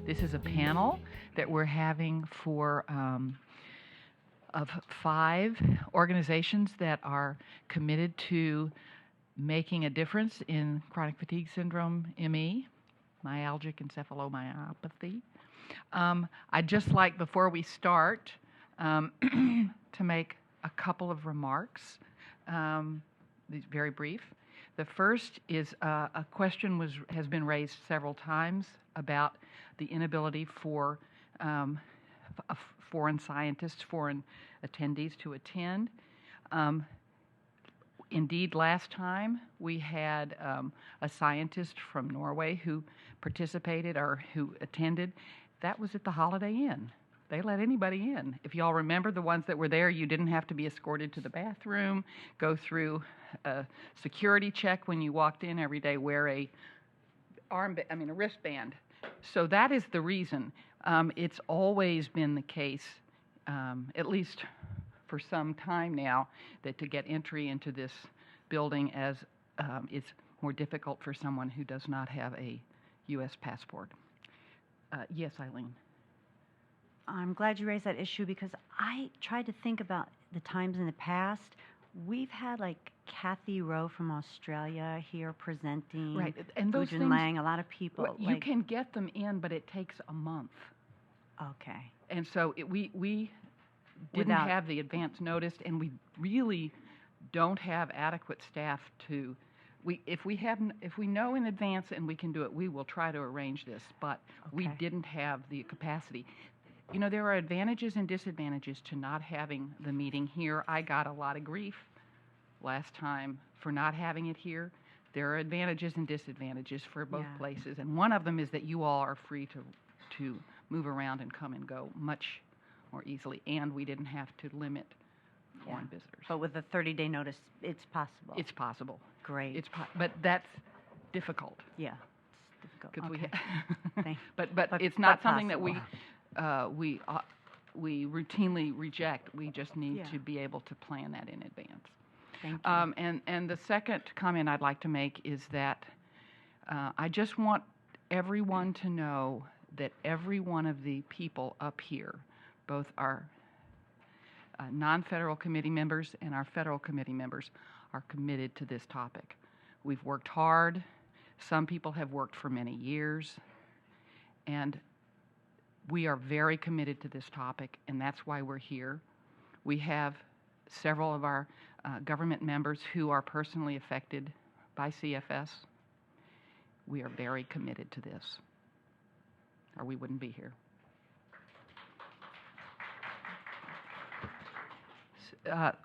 This is a panel that we're having of 5 organizations that are committed to making a difference in chronic fatigue syndrome, ME, myalgic encephalomyopathy. I'd just like, before we start, to make a couple of remarks, these very brief. The first is a question has been raised several times about the inability for foreign scientists, foreign attendees to attend. Indeed, last time we had a scientist from Norway who participated or who attended. That was at the Holiday Inn. They let anybody in. If you all remember, the ones that were there, you didn't have to be escorted to the bathroom, go through a security check when you walked in every day, wear a wristband. So that is the reason. It's always been the case, at least for some time now, that to get entry into this building is more difficult for someone who does not have a U.S. passport. Yes, Eileen. I'm glad you raised that issue because I tried to think about the times in the past. We've had like Kathy Rowe from Australia here presenting. Right, and those Ujin things, Lang, a lot of people. Well, you can get them in, but it takes a month. Okay. And so we didn't have the advance notice, and we really don't have adequate staff to. If we know in advance and we can do it, we will try to arrange this. But we didn't have the capacity. You know, there are advantages and disadvantages to not having the meeting here. I got a lot of grief last time for not having it here. There are advantages and disadvantages for both places, and one of them is that you all are free to move around and come and go much more easily, and we didn't have to limit foreign visitors. But with a 30-day notice, it's possible. It's possible. Great. But that's difficult. Yeah, it's difficult. Okay. But it's not something that we routinely reject. We just need to be able to plan that in advance. Thank you. And the second comment I'd like to make is that I just want everyone to know that every one of the people up here, both our non-federal committee members and our federal committee members, are committed to this topic. We've worked hard. Some people have worked for many years, and we are very committed to this topic, and that's why we're here. We have several of our government members who are personally affected by CFS. We are very committed to this, or we wouldn't be here.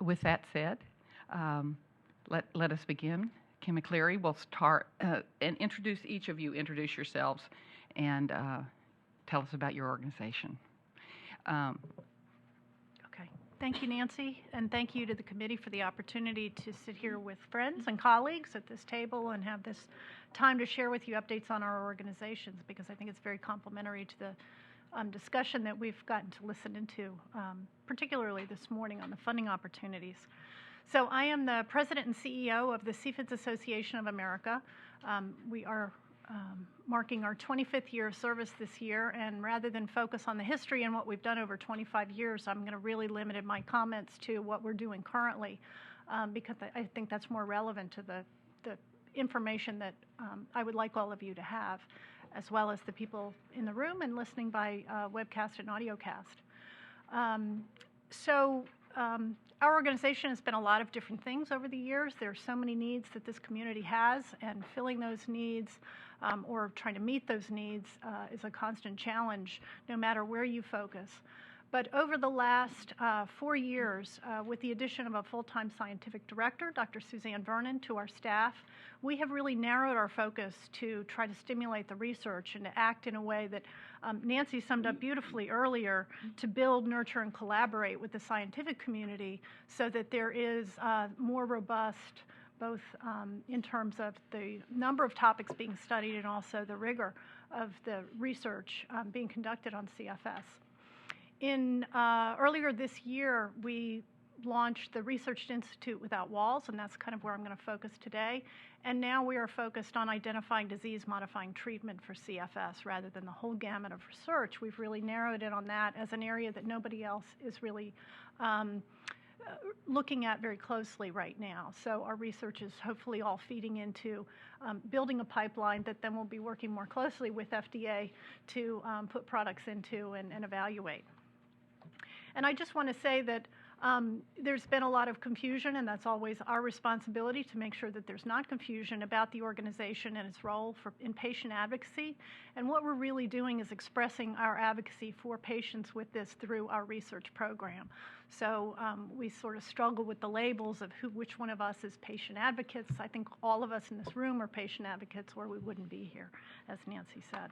With that said, let us begin. Kim McCleary will start and introduce introduce yourselves and tell us about your organization. Okay. Thank you, Nancy, and thank you to the committee for the opportunity to sit here with friends and colleagues at this table and have this time to share with you updates on our organizations, because I think it's very complementary to the discussion that we've gotten to listen into, particularly this morning on the funding opportunities. So I am the president and CEO of the CFSAC Association of America. We are marking our 25th year of service this year, and rather than focus on the history and what we've done over 25 years, I'm going to really limit my comments to what we're doing currently, because I think that's more relevant to the information that I would like all of you to have, as well as the people in the room and listening by webcast and audiocast. Our organization has been a lot of different things over the years. There are so many needs that this community has, and filling those needs or trying to meet those needs is a constant challenge, no matter where you focus. But over the last 4 years, with the addition of a full-time scientific director, Dr. Suzanne Vernon, to our staff, we have really narrowed our focus to try to stimulate the research and to act in a way that Nancy summed up beautifully earlier, to build, nurture, and collaborate with the scientific community so that there is more robust, both in terms of the number of topics being studied and also the rigor of the research being conducted on CFS. Earlier this year, we launched the Research Institute Without Walls, and that's kind of where I'm going to focus today. And now we are focused on identifying disease-modifying treatment for CFS rather than the whole gamut of research. We've really narrowed in on that as an area that nobody else is really looking at very closely right now. So our research is hopefully all feeding into building a pipeline that then we'll be working more closely with FDA to put products into and evaluate. And I just want to say that there's been a lot of confusion, and that's always our responsibility to make sure that there's not confusion about the organization and its role in patient advocacy. And what we're really doing is expressing our advocacy for patients with this through our research program. So we sort of struggle with the labels of which one of us is patient advocates. I think all of us in this room are patient advocates, or we wouldn't be here, as Nancy said.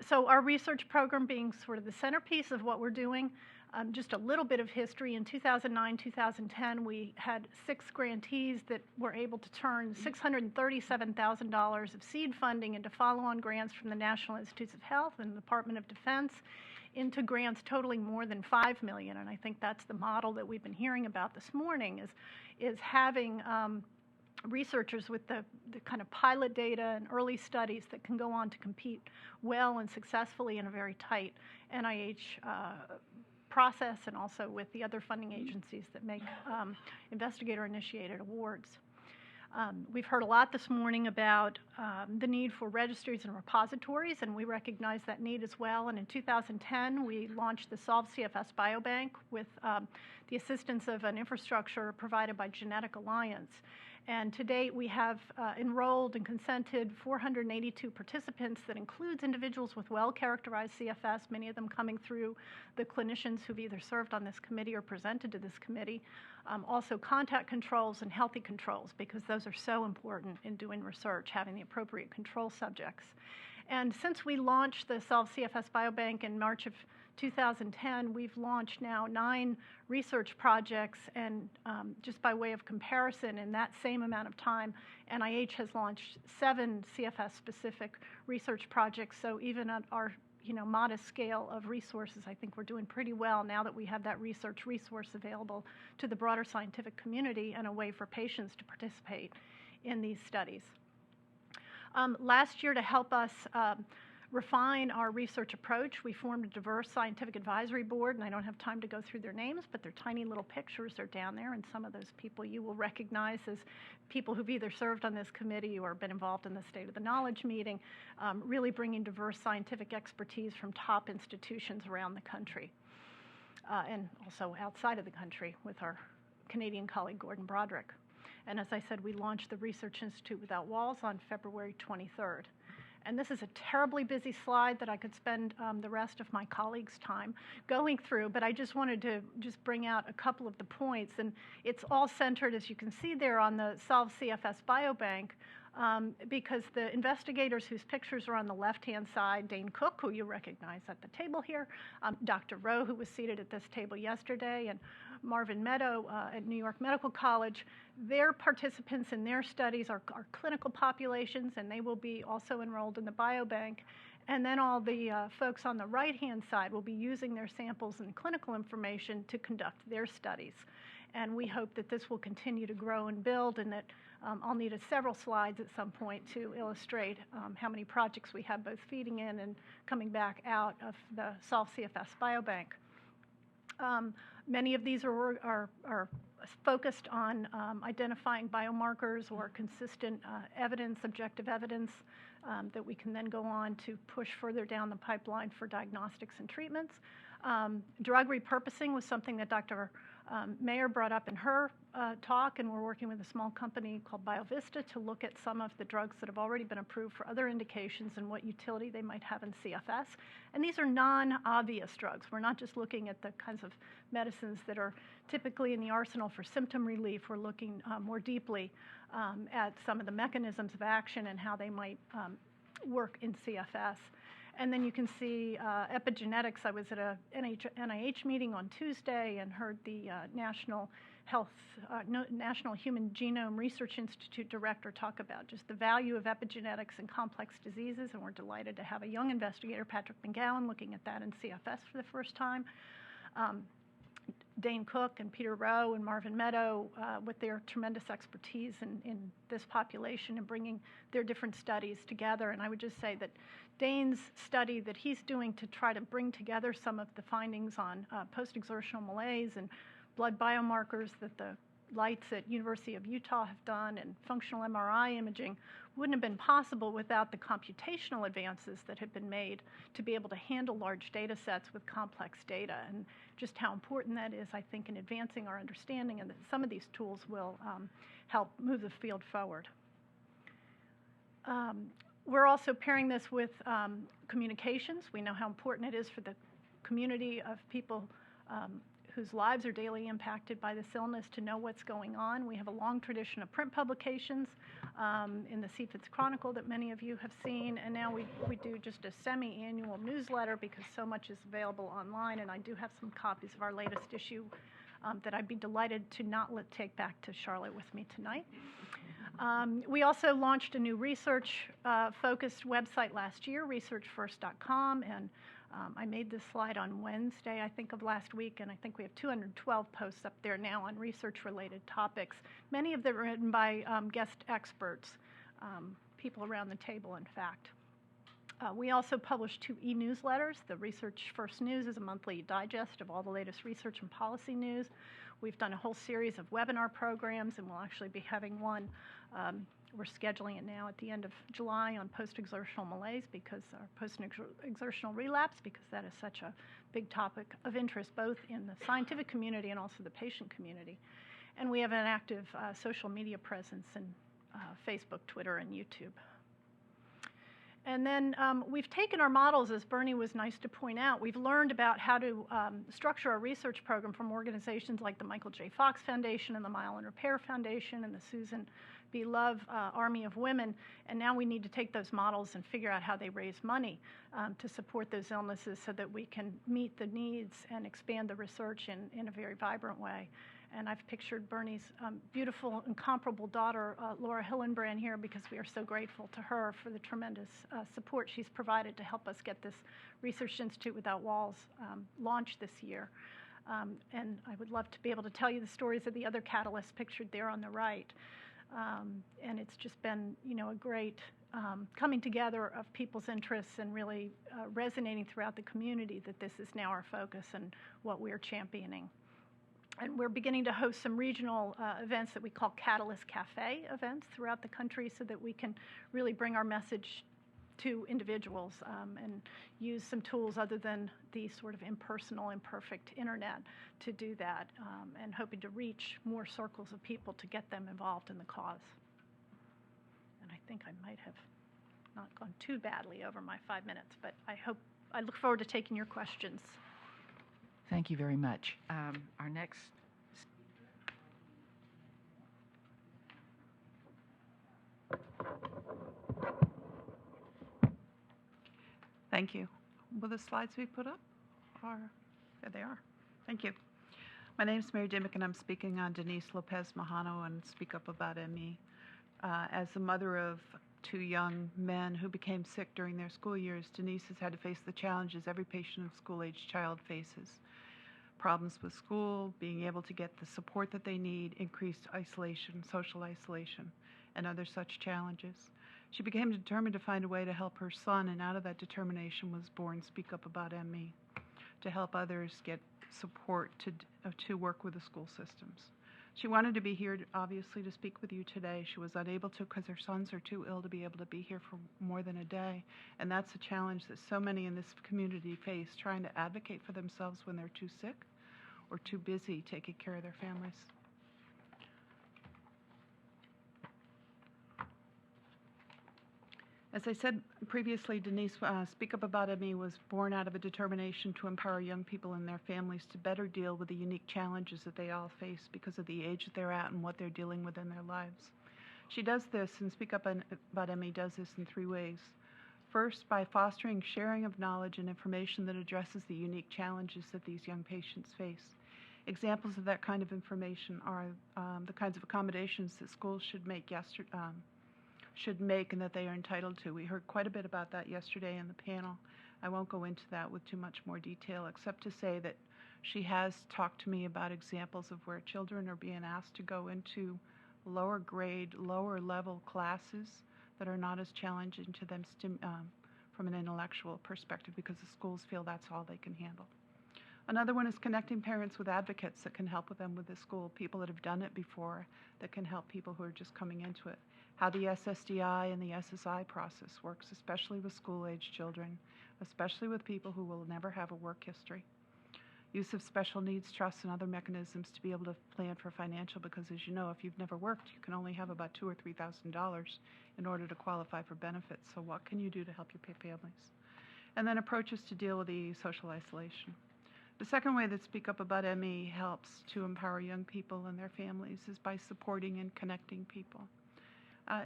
So our research program being sort of the centerpiece of what we're doing, just a little bit of history. In 2009, 2010, we had 6 grantees that were able to turn $637,000 of seed funding into follow-on grants from the National Institutes of Health and the Department of Defense into grants totaling more than $5 million. And I think that's the model that we've been hearing about this morning, is having researchers with the kind of pilot data and early studies that can go on to compete well and successfully in a very tight NIH process, and also with the other funding agencies that make investigator-initiated awards. We've heard a lot this morning about the need for registries and repositories, and we recognize that need as well. And in 2010, we launched the Solve CFS Biobank with the assistance of an infrastructure provided by Genetic Alliance. And to date, we have enrolled and consented 482 participants. That includes individuals with well-characterized CFS, many of them coming through the clinicians who've either served on this committee or presented to this committee. Also contact controls and healthy controls, because those are so important in doing research, having the appropriate control subjects. And since we launched the Solve CFS Biobank in March of 2010, we've launched now 9 research projects, and just by way of comparison, in that same amount of time, NIH has launched 7 CFS-specific research projects. So even at our modest scale of resources, I think we're doing pretty well now that we have that research resource available to the broader scientific community and a way for patients to participate in these studies. Last year, to help us refine our research approach, we formed a diverse scientific advisory board, and I don't have time to go through their names, but their tiny little pictures are down there, and some of those people you will recognize as people who've either served on this committee or been involved in the State of the Knowledge meeting, really bringing diverse scientific expertise from top institutions around the country, and also outside of the country with our Canadian colleague Gordon Broderick. And as I said, we launched the Research Institute Without Walls on February 23rd. And this is a terribly busy slide that I could spend the rest of my colleagues' time going through, but I just wanted to just bring out a couple of the points. And it's all centered, as you can see there, on the Solve CFS Biobank, because the investigators whose pictures are on the left-hand side, Dane Cook, who you recognize at the table here, Dr. Rowe, who was seated at this table yesterday, and Marvin Meadow at New York Medical College, their participants in their studies are clinical populations, and they will be also enrolled in the biobank. And then all the folks on the right-hand side will be using their samples and clinical information to conduct their studies. And we hope that this will continue to grow and build, and that I'll need several slides at some point to illustrate how many projects we have both feeding in and coming back out of the Solve CFS Biobank. Many of these are focused on identifying biomarkers or consistent evidence, objective evidence, that we can then go on to push further down the pipeline for diagnostics and treatments. Drug repurposing was something that Dr. Mayer brought up in her talk, and we're working with a small company called BioVista to look at some of the drugs that have already been approved for other indications and what utility they might have in CFS. And these are non-obvious drugs. We're not just looking at the kinds of medicines that are typically in the arsenal for symptom relief. We're looking more deeply at some of the mechanisms of action and how they might work in CFS. And then you can see epigenetics. I was at a NIH meeting on Tuesday and heard the National Human Genome Research Institute director talk about just the value of epigenetics in complex diseases, and we're delighted to have a young investigator, Patrick McGowan, looking at that in CFS for the first time. Dane Cook and Peter Rowe and Marvin Meadow with their tremendous expertise in this population and bringing their different studies together. And I would just say that Dane's study that he's doing to try to bring together some of the findings on post-exertional malaise and blood biomarkers that the Lights at University of Utah have done and functional MRI imaging wouldn't have been possible without the computational advances that have been made to be able to handle large data sets with complex data, and just how important that is, I think, in advancing our understanding, and that some of these tools will help move the field forward. We're also pairing this with communications. We know how important it is for the community of people whose lives are daily impacted by this illness to know what's going on. We have a long tradition of print publications in the CFSAC Chronicle that many of you have seen, and now we do just a semi-annual newsletter because so much is available online, and I do have some copies of our latest issue that I'd be delighted to not take back to Charlotte with me tonight. We also launched a new research-focused website last year, researchfirst.com, and I made this slide on Wednesday, I think, of last week, and I think we have 212 posts up there now on research-related topics, many of them written by guest experts, people around the table, in fact. We also publish 2 e-newsletters. The Research First News is a monthly digest of all the latest research and policy news. We've done a whole series of webinar programs, and we'll actually be having one. We're scheduling it now at the end of July on post-exertional malaise our post-exertional relapse, because that is such a big topic of interest both in the scientific community and also the patient community. And we have an active social media presence in Facebook, Twitter, and YouTube. And then we've taken our models, as Bernie was nice to point out. We've learned about how to structure a research program from organizations like the Michael J. Fox Foundation and the Myelin Repair Foundation and the Susan B. Love Army of Women. And now we need to take those models and figure out how they raise money to support those illnesses so that we can meet the needs and expand the research in a very vibrant way. And I've pictured Bernie's beautiful, incomparable daughter, Laura Hillenbrand, here because we are so grateful to her for the tremendous support she's provided to help us get this Research Institute Without Walls launched this year. And I would love to be able to tell you the stories of the other catalysts pictured there on the right. And it's just been, a great coming together of people's interests and really resonating throughout the community that this is now our focus and what we're championing. And we're beginning to host some regional events that we call Catalyst Cafe events throughout the country so that we can really bring our message to individuals and use some tools other than the sort of impersonal, imperfect internet to do that, and hoping to reach more circles of people to get them involved in the cause. And I think I might have not gone too badly over my 5 minutes, but I look forward to taking your questions. Thank you very much. Our next Thank you. Will the slides be put up? Or there they are. Thank you. My name is Mary Dimmick, and I'm speaking on Denise Lopez Majano and Speak Up About ME. As the mother of 2 young men who became sick during their school years, Denise has had to face the challenges every patient of school-age child faces. Problems with school, being able to get the support that they need, increased isolation, social isolation, and other such challenges. She became determined to find a way to help her son, and out of that determination was born Speak Up About ME, to help others get support to work with the school systems. She wanted to be here, obviously, to speak with you today. She was unable to because her sons are too ill to be able to be here for more than a day. And that's a challenge that so many in this community face, trying to advocate for themselves when they're too sick or too busy taking care of their families. As I said previously, Denise, Speak Up About ME was born out of a determination to empower young people and their families to better deal with the unique challenges that they all face because of the age that they're at and what they're dealing with in their lives. She does this, and Speak Up About ME does this in 3 ways. First, by fostering sharing of knowledge and information that addresses the unique challenges that these young patients face. Examples of that kind of information are the kinds of accommodations that schools should make and that they are entitled to. We heard quite a bit about that yesterday in the panel. I won't go into that with too much more detail, except to say that She has talked to me about examples of where children are being asked to go into lower grade, lower level classes that are not as challenging to them from an intellectual perspective because the schools feel that's all they can handle. Another one is connecting parents with advocates that can help with them with the school, people that have done it before that can help people who are just coming into it. How the SSDI and the SSI process works, especially with school-age children, especially with people who will never have a work history. Use of special needs trusts and other mechanisms to be able to plan for financial, because as you know, if you've never worked, you can only have about $2,000 or $3,000 in order to qualify for benefits. So what can you do to help your families? And then approaches to deal with the social isolation. The second way that Speak Up About ME helps to empower young people and their families is by supporting and connecting people.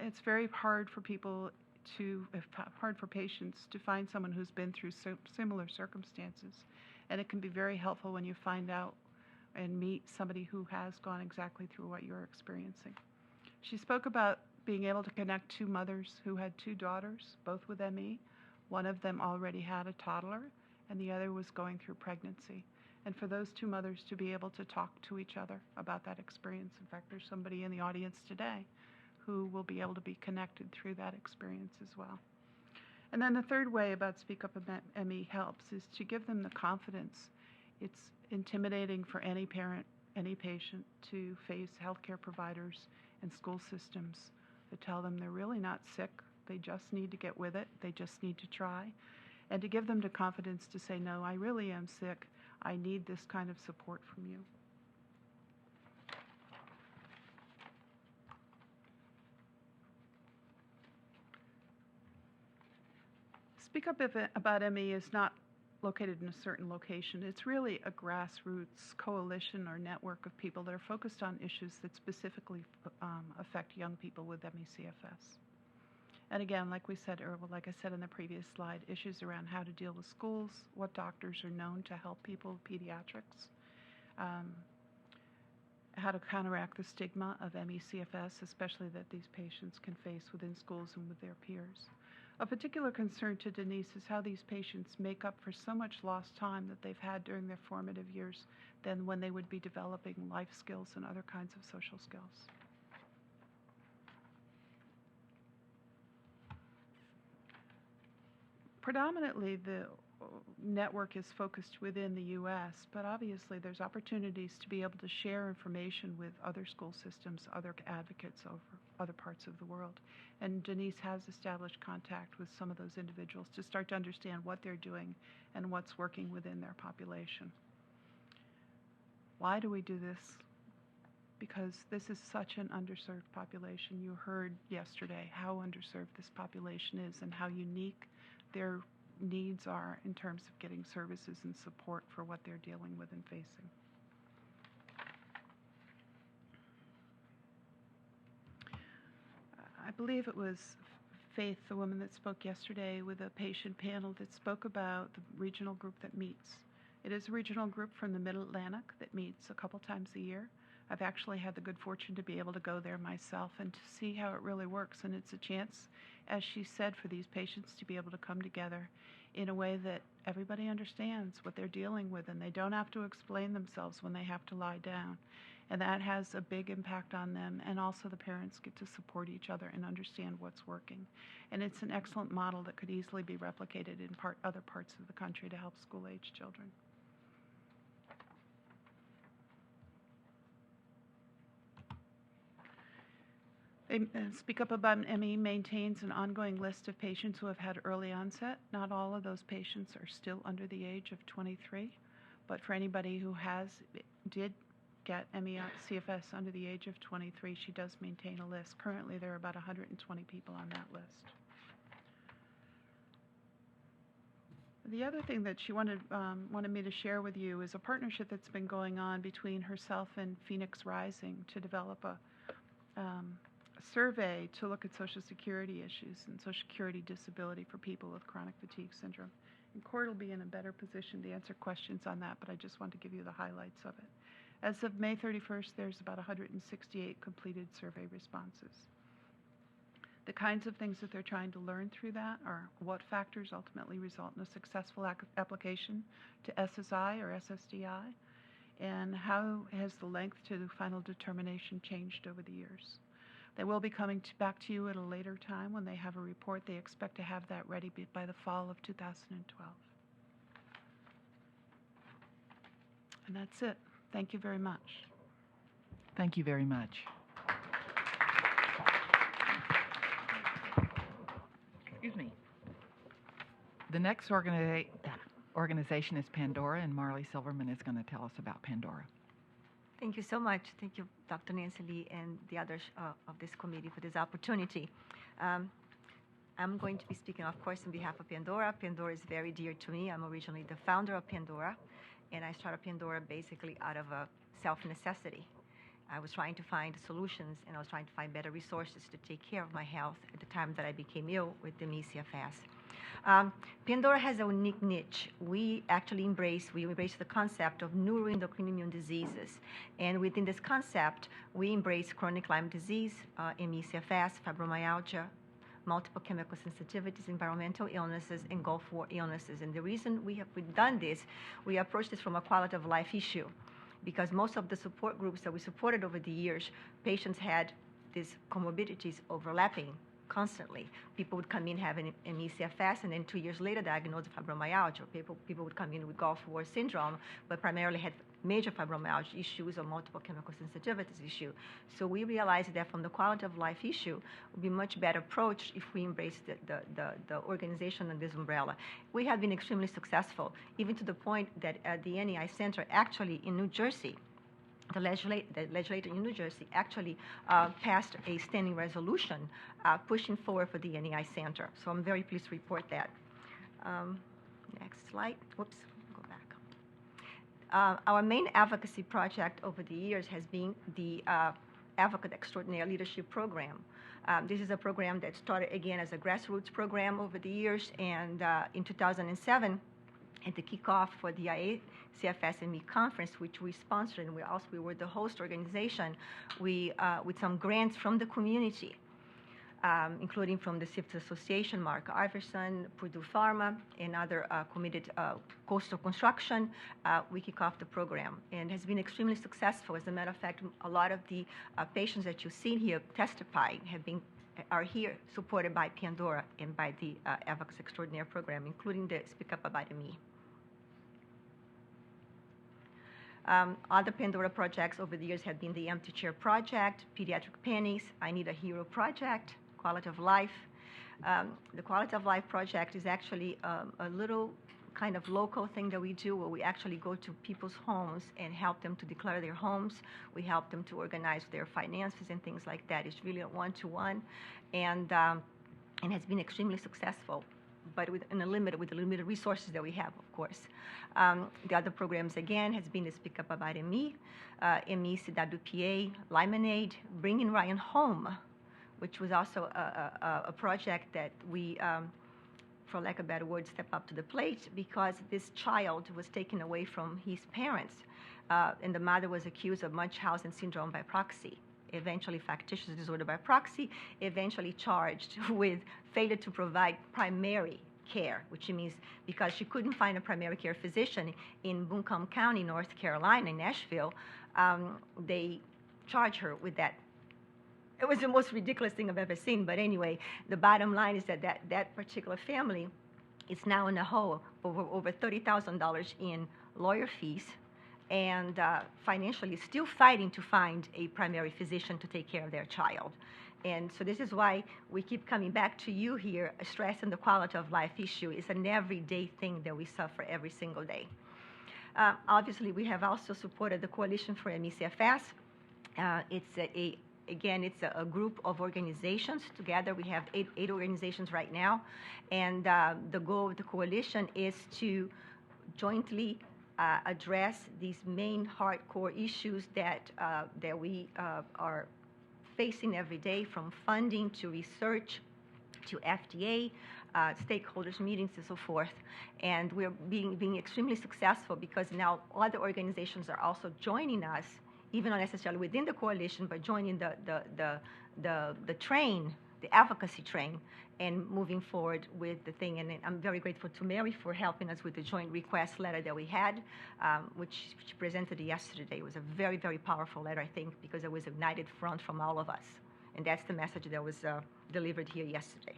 It's very hard for patients to find someone who's been through similar circumstances. And it can be very helpful when you find out and meet somebody who has gone exactly through what you're experiencing. She spoke about being able to connect two mothers who had two daughters, both with ME. One of them already had a toddler, and the other was going through pregnancy. And for those two mothers to be able to talk to each other about that experience. In fact, there's somebody in the audience today who will be able to be connected through that experience as well. And then the third way about Speak Up About ME helps is to give them the confidence. It's intimidating for any parent, any patient to face healthcare providers and school systems to tell them they're really not sick. They just need to get with it. They just need to try. And to give them the confidence to say, no, I really am sick. I need this kind of support from you. Speak Up About ME is not located in a certain location. It's really a grassroots coalition or network of people that are focused on issues that specifically affect young people with ME/CFS. And again, like I said in the previous slide, issues around how to deal with schools, what doctors are known to help people with pediatrics, how to counteract the stigma of ME/CFS, especially that these patients can face within schools and with their peers. A particular concern to Denise is how these patients make up for so much lost time that they've had during their formative years than when they would be developing life skills and other kinds of social skills. Predominantly, the network is focused within the U.S., but obviously there's opportunities to be able to share information with other school systems, other advocates over other parts of the world. And Denise has established contact with some of those individuals to start to understand what they're doing and what's working within their population. Why do we do this? Because this is such an underserved population. You heard yesterday how underserved this population is and how unique their needs are in terms of getting services and support for what they're dealing with and facing. I believe it was Faith, the woman that spoke yesterday with a patient panel, that spoke about the regional group that meets. It is a regional group from the Middle Atlantic that meets a couple times a year. I've actually had the good fortune to be able to go there myself and to see how it really works. And it's a chance, as she said, for these patients to be able to come together in a way that everybody understands what they're dealing with, and they don't have to explain themselves when they have to lie down. And that has a big impact on them, and also the parents get to support each other and understand what's working. And it's an excellent model that could easily be replicated in other parts of the country to help school-age children. Speak Up About ME maintains an ongoing list of patients who have had early onset. Not all of those patients are still under the age of 23, but for anybody who did get ME/CFS under the age of 23, she does maintain a list. Currently, there are about 120 people on that list. The other thing that she wanted me to share with you is a partnership that's been going on between herself and Phoenix Rising to develop a survey to look at Social Security issues and Social Security disability for people with chronic fatigue syndrome. And Cord will be in a better position to answer questions on that, but I just want to give you the highlights of it. As of May 31st, there's about 168 completed survey responses. The kinds of things that they're trying to learn through that are what factors ultimately result in a successful application to SSI or SSDI, And how has the length to the final determination changed over the years? They will be coming back to you at a later time when they have a report. They expect to have that ready by the fall of 2012. And that's it. Thank you very much. Thank you very much. Excuse me. The next organization is Pandora, and Marley Silverman is going to tell us about Pandora. Thank you so much. Thank you, Dr. Nancy Lee, and the others of this committee for this opportunity. I'm going to be speaking, of course, on behalf of Pandora. Pandora is very dear to me. I'm originally the founder of Pandora, and I started Pandora basically out of a self-necessity. I was trying to find solutions, and I was trying to find better resources to take care of my health at the time that I became ill with the CFS. Pandora has a unique niche. We actually embrace the concept of neuroendocrine immune diseases. And within this concept, we embrace chronic Lyme disease, CFS, fibromyalgia, multiple chemical sensitivities, environmental illnesses, and Gulf War illnesses. And the reason we've done this, we approach this from a quality of life issue, because most of the support groups that we supported over the years, patients had these comorbidities overlapping constantly. People would come in having an CFS, and then 2 years later diagnosed with fibromyalgia. People would come in with Gulf War syndrome, but primarily had major fibromyalgia issues or multiple chemical sensitivities issue. So we realized that from the quality of life issue, it would be much better approach if we embrace the organization under this umbrella. We have been extremely successful, even to the point that at the NEI Center, actually in New Jersey, the legislator in New Jersey actually passed a standing resolution pushing forward for the NEI Center. So I'm very pleased to report that. Next slide. Whoops, go back. Our main advocacy project over the years has been the Advocate Extraordinaire Leadership Program. This is a program that started again as a grassroots program over the years, and in 2007, at the kickoff for the CFSME conference, which we sponsored, and we were the host organization, with some grants from the community, including from the CFS Association, Mark Iverson, Purdue Pharma, and other committed coastal construction, we kick off the program, and has been extremely successful. As a matter of fact, a lot of the patients that you see here testifying are here supported by Pandora and by the Advocacy Extraordinaire program, including the Speak Up About Me. Other Pandora projects over the years have been the Empty Chair Project, Pediatric Pennies, I Need a Hero Project, Quality of Life. The Quality of Life Project is actually a little kind of local thing that we do, where we actually go to people's homes and help them to declare their homes. We help them to organize their finances and things like that. It's really a one-to-one, and has been extremely successful, but with the limited resources that we have, of course. The other programs, again, has been the Speak Up About Me, CWPA, Lemonade, Bringing Ryan Home, which was also a project that we, for lack of a better word, step up to the plate, because this child was taken away from his parents, and the mother was accused of Munchausen syndrome by proxy, eventually factitious disorder by proxy, eventually charged with failure to provide primary care, which means because she couldn't find a primary care physician in Buncombe County, North Carolina, in Nashville, they charged her with that. It was the most ridiculous thing I've ever seen, but anyway, the bottom line is that particular family is now in a hole over $30,000 in lawyer fees, and financially still fighting to find a primary physician to take care of their child. And so this is why we keep coming back to you here, stressing the quality of life issue. It's an everyday thing that we suffer every single day. Obviously, we have also supported the Coalition for ME/CFS. It's a group of organizations. Together, we have eight organizations right now. And the goal of the coalition is to jointly address these main hardcore issues that we are facing every day, from funding to research to FDA, stakeholders meetings and so forth. And we're being extremely successful because now other organizations are also joining us, even not necessarily within the coalition, but joining the train, the advocacy train. and moving forward with the thing. And I'm very grateful to Mary for helping us with the joint request letter that we had, which she presented yesterday. It was a very, very powerful letter, I think, because it was a united front from all of us. And that's the message that was delivered here yesterday.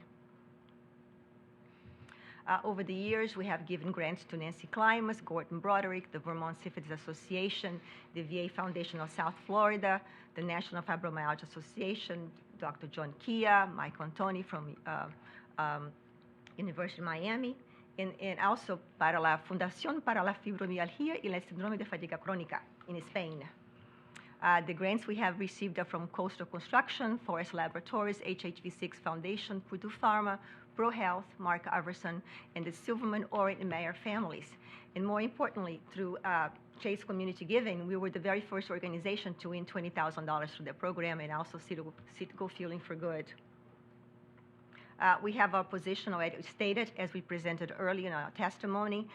Over the years, we have given grants to Nancy Klimas, Gordon Broderick, the Vermont Syphilis Association, the VA Foundation of South Florida, the National Fibromyalgia Association, Dr. John Kia, Mike Antoni from University of Miami, and also para la Fundación para la Fibromialgia y el Síndrome de Fatiga Crónica in Spain. The grants we have received are from Coastal Construction, Forest Laboratories, HHV6 Foundation, Purdue Pharma, ProHealth, Mark Iverson, and the Silverman, Oren, and Mayer families. And more importantly, through Chase Community Giving, we were the very first organization to win $20,000 through the program, and also Citgo Fueling for Good. We have our position already stated, as we presented earlier in our testimony,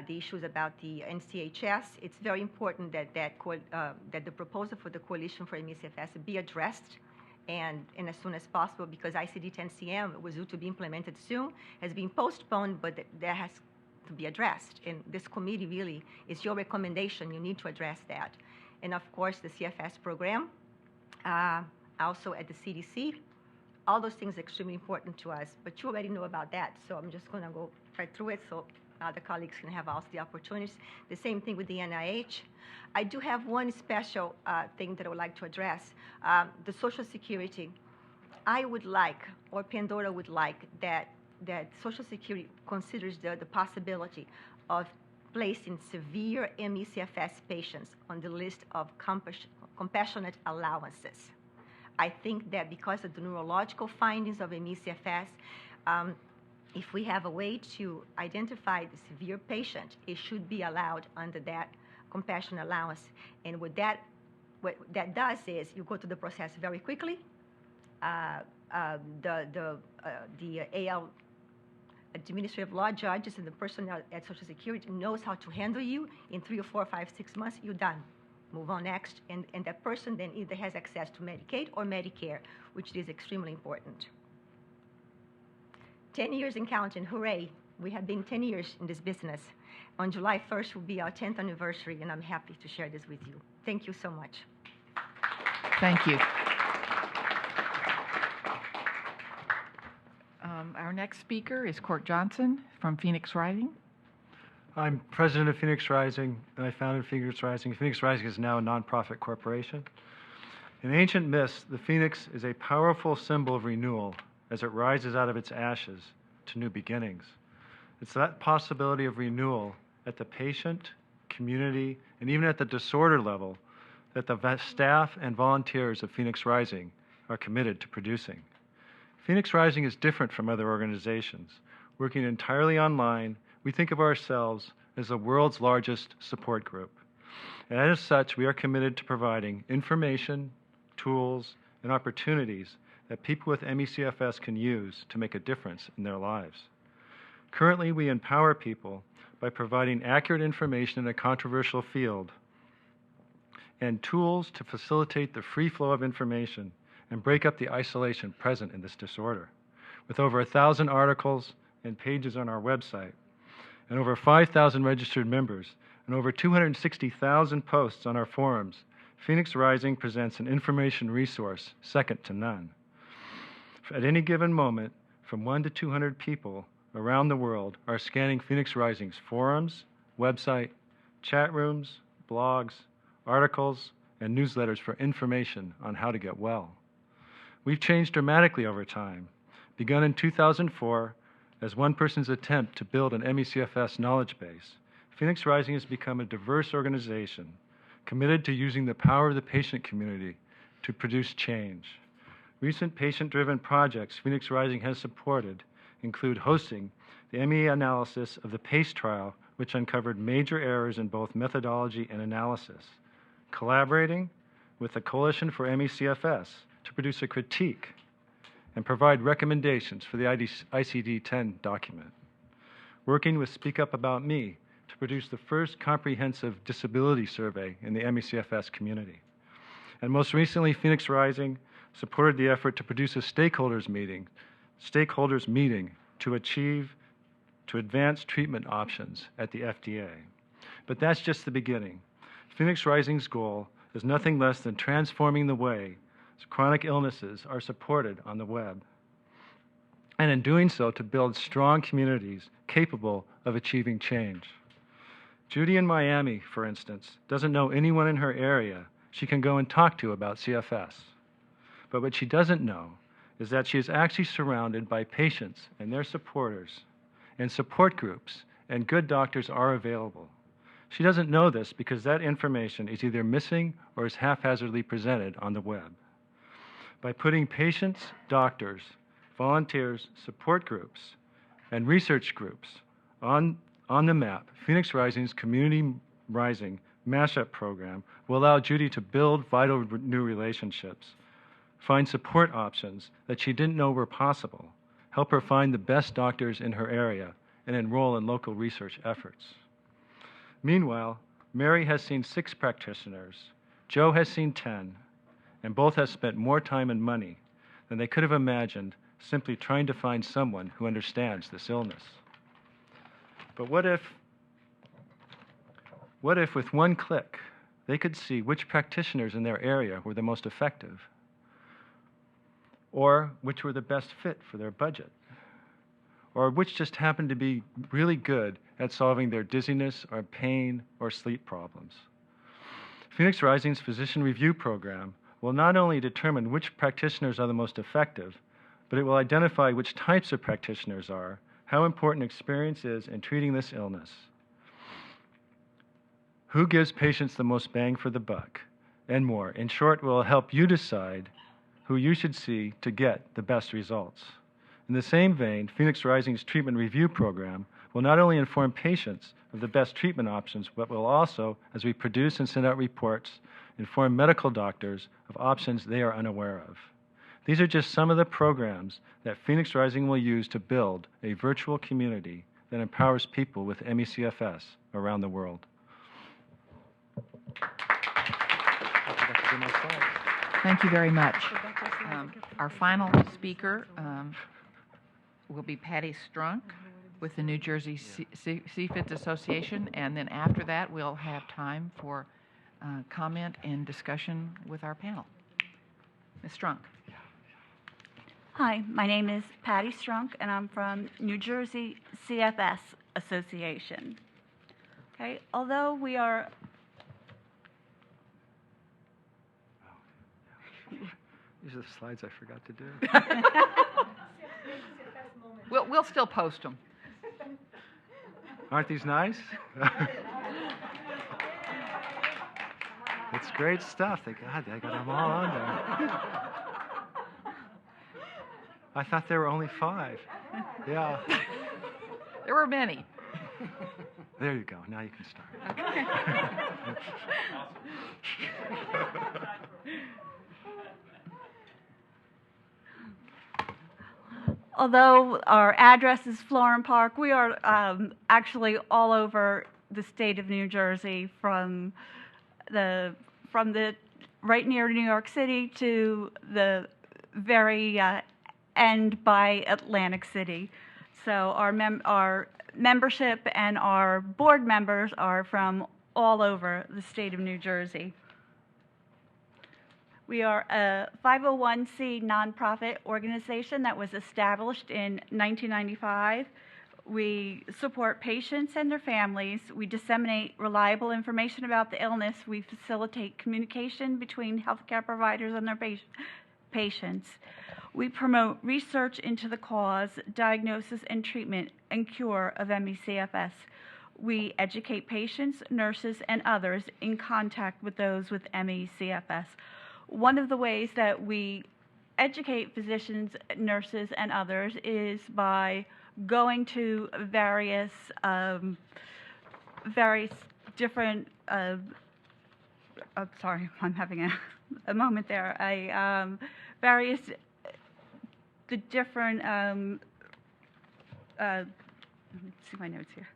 the issues about the NCHS. It's very important that that the proposal for the Coalition for ME/CFS be addressed and as soon as possible, because ICD-10-CM was due to be implemented soon, has been postponed, but that has to be addressed. And this committee really is your recommendation. You need to address that. And of course, the CFS program, also at the CDC. All those things are extremely important to us, but you already know about that, so I'm just going to go right through it so other colleagues can have also the opportunities. The same thing with the NIH. I do have one special thing that I would like to address. The Social Security. I would like, or Pandora would like, that Social Security considers the possibility of placing severe ME/CFS patients on the list of compassionate allowances. I think that because of the neurological findings of ME/CFS, if we have a way to identify the severe patient, it should be allowed under that compassionate allowance. And what that does is you go through the process very quickly. The AL administrative law judges and the personnel at Social Security knows how to handle you. In 3 or 4 or 5, 6 months, you're done. Move on next, and that person then either has access to Medicaid or Medicare, which is extremely important. 10 years in counting, hooray. We have been 10 years in this business. On July 1st will be our 10th anniversary, and I'm happy to share this with you. Thank you so much. Thank you. Our next speaker is Court Johnson from Phoenix Rising. I'm president of Phoenix Rising, and I founded Phoenix Rising. Phoenix Rising is now a nonprofit corporation. In ancient myths, the phoenix is a powerful symbol of renewal as it rises out of its ashes to new beginnings. It's that possibility of renewal at the patient, community, and even at the disorder level that the staff and volunteers of Phoenix Rising are committed to producing. Phoenix Rising is different from other organizations. Working entirely online, we think of ourselves as the world's largest support group. And as such, we are committed to providing information, tools, and opportunities that people with ME/CFS can use to make a difference in their lives. Currently, we empower people by providing accurate information in a controversial field and tools to facilitate the free flow of information and break up the isolation present in this disorder. With over 1,000 articles and pages on our website, and over 5,000 registered members, and over 260,000 posts on our forums, Phoenix Rising presents an information resource second to none. At any given moment, from 1 to 200 people around the world are scanning Phoenix Rising's forums, website, chat rooms, blogs, articles, and newsletters for information on how to get well. We've changed dramatically over time, begun in 2004 as one person's attempt to build an ME/CFS knowledge base. Phoenix Rising has become a diverse organization committed to using the power of the patient community to produce change. Recent patient-driven projects Phoenix Rising has supported include hosting the ME analysis of the PACE trial, which uncovered major errors in both methodology and analysis, collaborating with the Coalition for ME/CFS to produce a critique and provide recommendations for the ICD-10 document, working with Speak Up About Me to produce the first comprehensive disability survey in the ME/CFS community. And most recently, Phoenix Rising supported the effort to produce a stakeholders meeting stakeholders meeting to advance treatment options at the FDA. But that's just the beginning. Phoenix Rising's goal is nothing less than transforming the way chronic illnesses are supported on the web, and in doing so to build strong communities capable of achieving change. Judy in Miami, for instance, doesn't know anyone in her area she can go and talk to about CFS. But what she doesn't know is that she is actually surrounded by patients and their supporters, and support groups, and good doctors are available. She doesn't know this because that information is either missing or is haphazardly presented on the web. By putting patients, doctors, volunteers, support groups, and research groups on the map, Phoenix Rising's Community Rising Mashup program will allow Judy to build vital new relationships, find support options that she didn't know were possible, help her find the best doctors in her area, and enroll in local research efforts. Meanwhile, Mary has seen 6 practitioners, Joe has seen 10, and both have spent more time and money than they could have imagined simply trying to find someone who understands this illness. But what if with one click, they could see which practitioners in their area were the most effective, or which were the best fit for their budget, or which just happened to be really good at solving their dizziness or pain or sleep problems. Phoenix Rising's Physician Review Program will not only determine which practitioners are the most effective, but it will identify which types of practitioners are, how important experience is in treating this illness, who gives patients the most bang for the buck, and more. In short, it will help you decide who you should see to get the best results. In the same vein, Phoenix Rising's Treatment Review Program will not only inform patients of the best treatment options, but will also, as we produce and send out reports, inform medical doctors of options they are unaware of. These are just some of the programs that Phoenix Rising will use to build a virtual community that empowers people with ME/CFS around the world. Thank you very much. Our final speaker will be Patty Strunk with the New Jersey CFSAC Association, and then after that we'll have time for comment and discussion with our panel. Ms. Strunk. Hi, my name is Patty Strunk, and I'm from New Jersey CFS Association. Okay, although we are These are the slides I forgot to do. We'll still post them. Aren't these nice? It's great stuff. They got them all on there. I thought there were only 5. Yeah. There were many. There you go. Now you can start. although our address is Florham Park, we are actually all over the state of New Jersey, from the right near New York City to the very end by Atlantic City. So our membership and our board members are from all over the state of New Jersey. We are a 501c nonprofit organization that was established in 1995. We support patients and their families. We disseminate reliable information about the illness. We facilitate communication between healthcare providers and their patients. We promote research into the cause, diagnosis, and treatment and cure of ME/CFS. We educate patients, nurses, and others in contact with those with ME/CFS. One of the ways that we educate physicians, nurses, and others is by going to various different, sorry, I'm having a moment there. The different, let me see my notes here.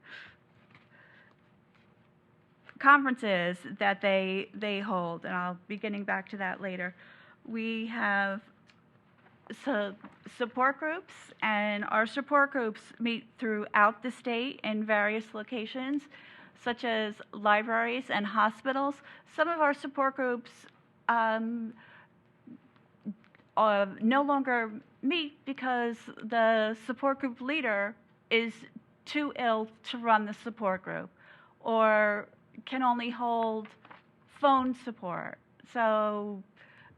Conferences that they hold, and I'll be getting back to that later. We have support groups, and our support groups meet throughout the state in various locations, such as libraries and hospitals. Some of our support groups no longer meet because the support group leader is too ill to run the support group or can only hold phone support. So,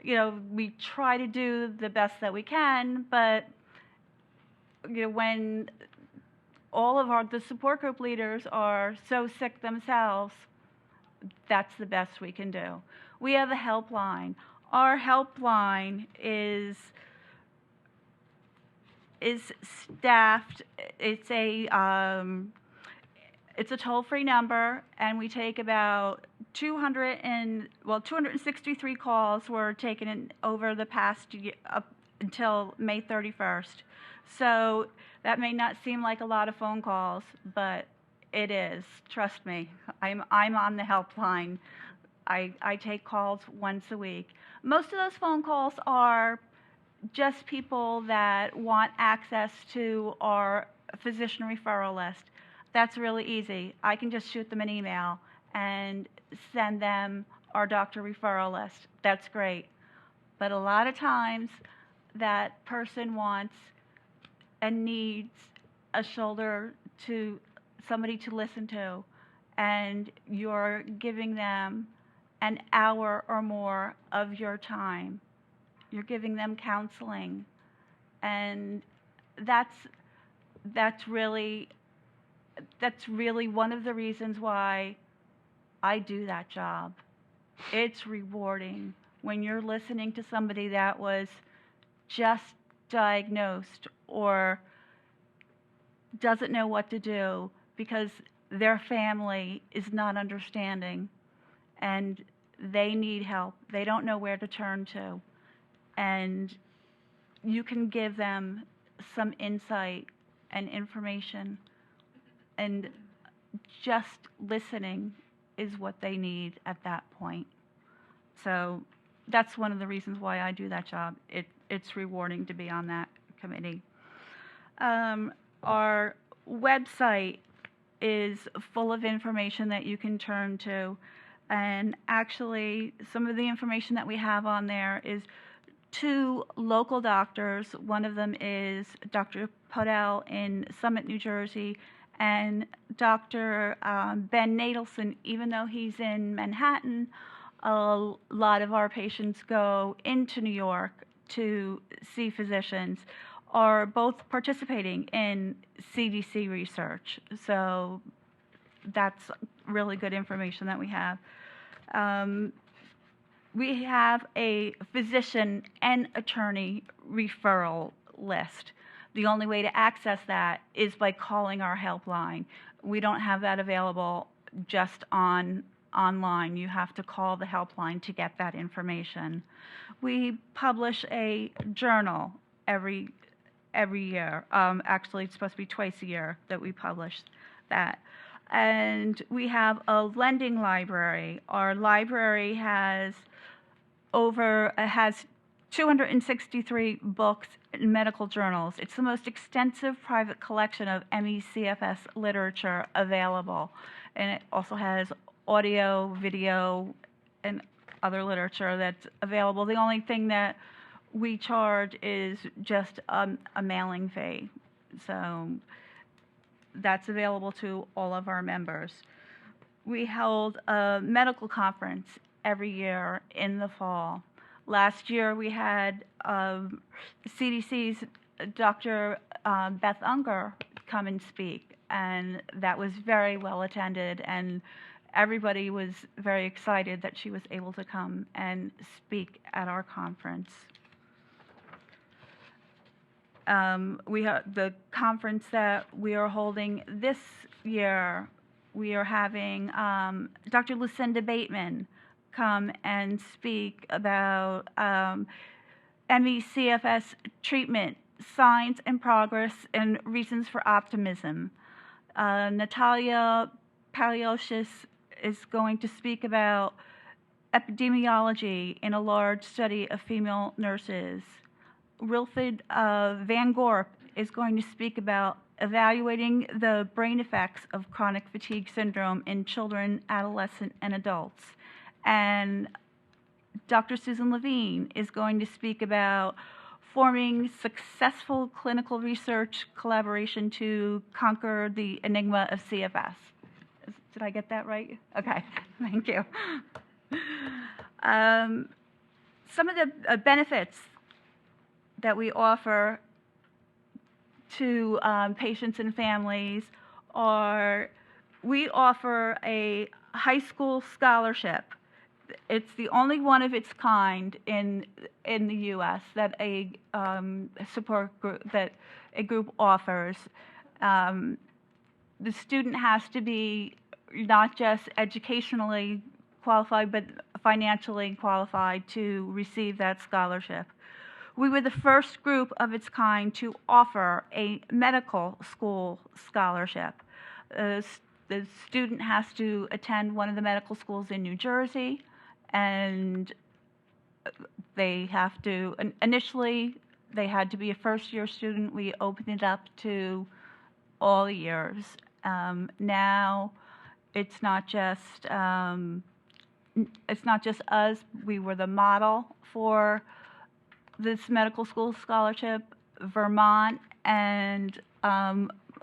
we try to do the best that we can, but, when all of the support group leaders are so sick themselves, that's the best we can do. We have a helpline. Our helpline is staffed. It's a toll-free number, and we take about 263 calls were taken over the past year up until May 31st. So that may not seem like a lot of phone calls, but it is. Trust me. I'm on the helpline. I take calls once a week. Most of those phone calls are just people that want access to our physician referral list. That's really easy. I can just shoot them an email and send them our doctor referral list. That's great. But a lot of times that person wants and needs a shoulder to somebody to listen to, and you're giving them an hour or more of your time. You're giving them counseling, and that's really one of the reasons why I do that job. It's rewarding when you're listening to somebody that was just diagnosed or doesn't know what to do because their family is not understanding and they need help. They don't know where to turn to. And you can give them some insight and information, and just listening is what they need at that point. So that's one of the reasons why I do that job. It's rewarding to be on that committee. Our website is full of information that you can turn to. And actually, some of the information that we have on there is 2 local doctors. One of them is Dr. Podell in Summit, New Jersey, and Dr. Ben Nadelson. Even though he's in Manhattan, a lot of our patients go into New York to see physicians, are both participating in CDC research. So that's really good information that we have. We have a physician and attorney referral list. The only way to access that is by calling our helpline. We don't have that available just online. You have to call the helpline to get that information. We publish a journal every year. Actually, it's supposed to be twice a year that we publish that. And we have a lending library. Our library has 263 books and medical journals. It's the most extensive private collection of ME/CFS literature available. And it also has audio, video, and other literature that's available. The only thing that we charge is just a mailing fee. So that's available to all of our members. We held a medical conference every year in the fall. Last year we had CDC's Dr. Beth Unger come and speak, and that was very well attended, and everybody was very excited that she was able to come and speak at our conference. We have the conference that we are holding this year. We are having Dr. Lucinda Bateman come and speak about ME/CFS treatment, signs and progress, and reasons for optimism. Natalia Paleocious is going to speak about epidemiology in a large study of female nurses. Wilfred Van Gorp is going to speak about evaluating the brain effects of chronic fatigue syndrome in children, adolescents, and adults. And Dr. Susan Levine is going to speak about forming successful clinical research collaboration to conquer the enigma of CFS. Did I get that right? Okay, thank you. Some of the benefits that we offer to patients and families are we offer a high school scholarship. It's the only one of its kind in the U.S. that a support group that a group offers. The student has to be not just educationally qualified, but financially qualified to receive that scholarship. We were the first group of its kind to offer a medical school scholarship. The student has to attend one of the medical schools in New Jersey, and they have to, initially, they had to be a first-year student. We opened it up to all years. Now, it's not just us. We were the model for this medical school scholarship. Vermont and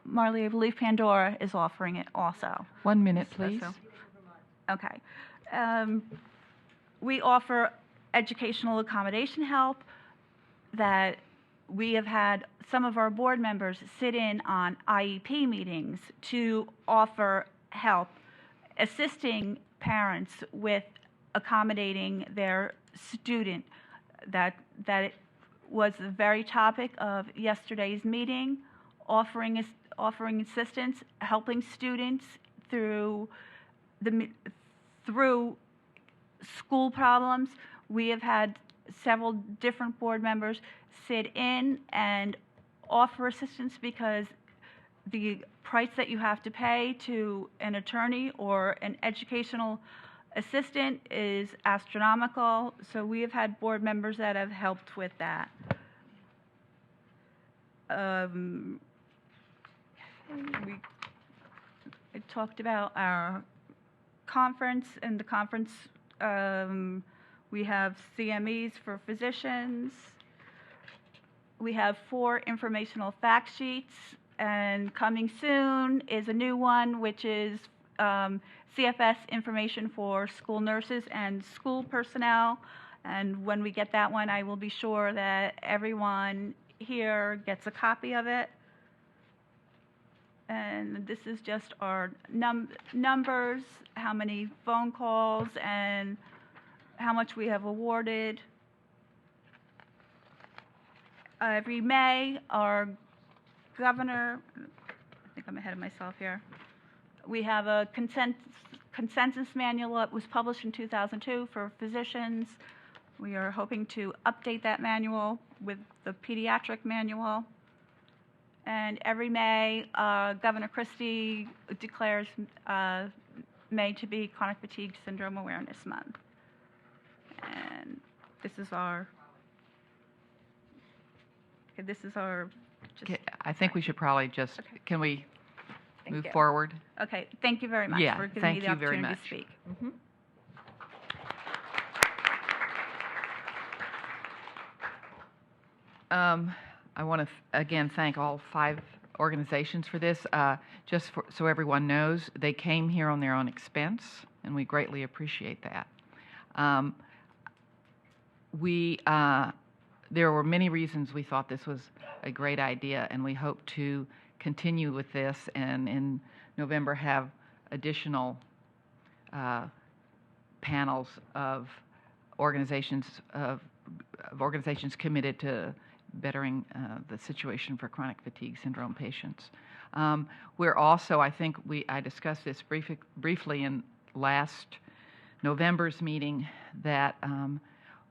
Marley, I believe Pandora is offering it also. 1 minute, please. Okay. We offer educational accommodation help that we have had some of our board members sit in on IEP meetings to offer help, assisting parents with accommodating their student. That was the very topic of yesterday's meeting, offering assistance, helping students through school problems. We have had several different board members sit in and offer assistance because the price that you have to pay to an attorney or an educational assistant is astronomical. So we have had board members that have helped with that. I talked about our conference, and the conference, we have CMEs for physicians. We have 4 informational fact sheets, and coming soon is a new one, which is CFS information for school nurses and school personnel. And when we get that one, I will be sure that everyone here gets a copy of it. And this is just our numbers, how many phone calls, and how much we have awarded. Every May, our governor, I think I'm ahead of myself here, we have a consensus manual that was published in 2002 for physicians. We are hoping to update that manual with the pediatric manual. And every May, Governor Christie declares May to be Chronic Fatigue Syndrome Awareness Month. And this is our, Okay, I think we should probably just, Okay. can we Thank move you. forward? Okay, thank you very much Yeah, for giving thank me the you very opportunity much. to speak. I want to again thank all 5 organizations for this. So everyone knows, they came here on their own expense, and we greatly appreciate that. There were many reasons we thought this was a great idea, and we hope to continue with this, and in November have additional panels of organizations committed to bettering the situation for chronic fatigue syndrome patients. We're also, I think I discussed this briefly in last November's meeting, that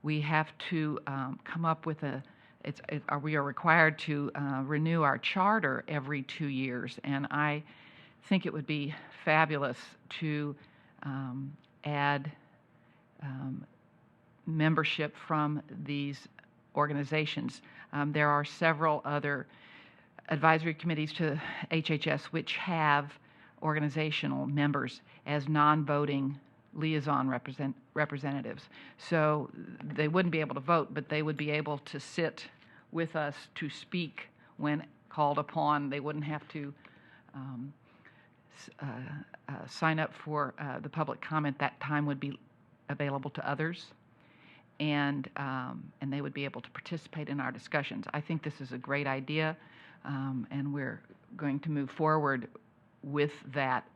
we have to come up with we are required to renew our charter every 2 years, and I think it would be fabulous to add membership from these organizations. There are several other advisory committees to HHS which have organizational members as non-voting liaison representatives. So they wouldn't be able to vote, but they would be able to sit with us to speak when called upon. They wouldn't have to sign up for the public comment. That time would be available to others, and they would be able to participate in our discussions. I think this is a great idea, and we're going to move forward with that.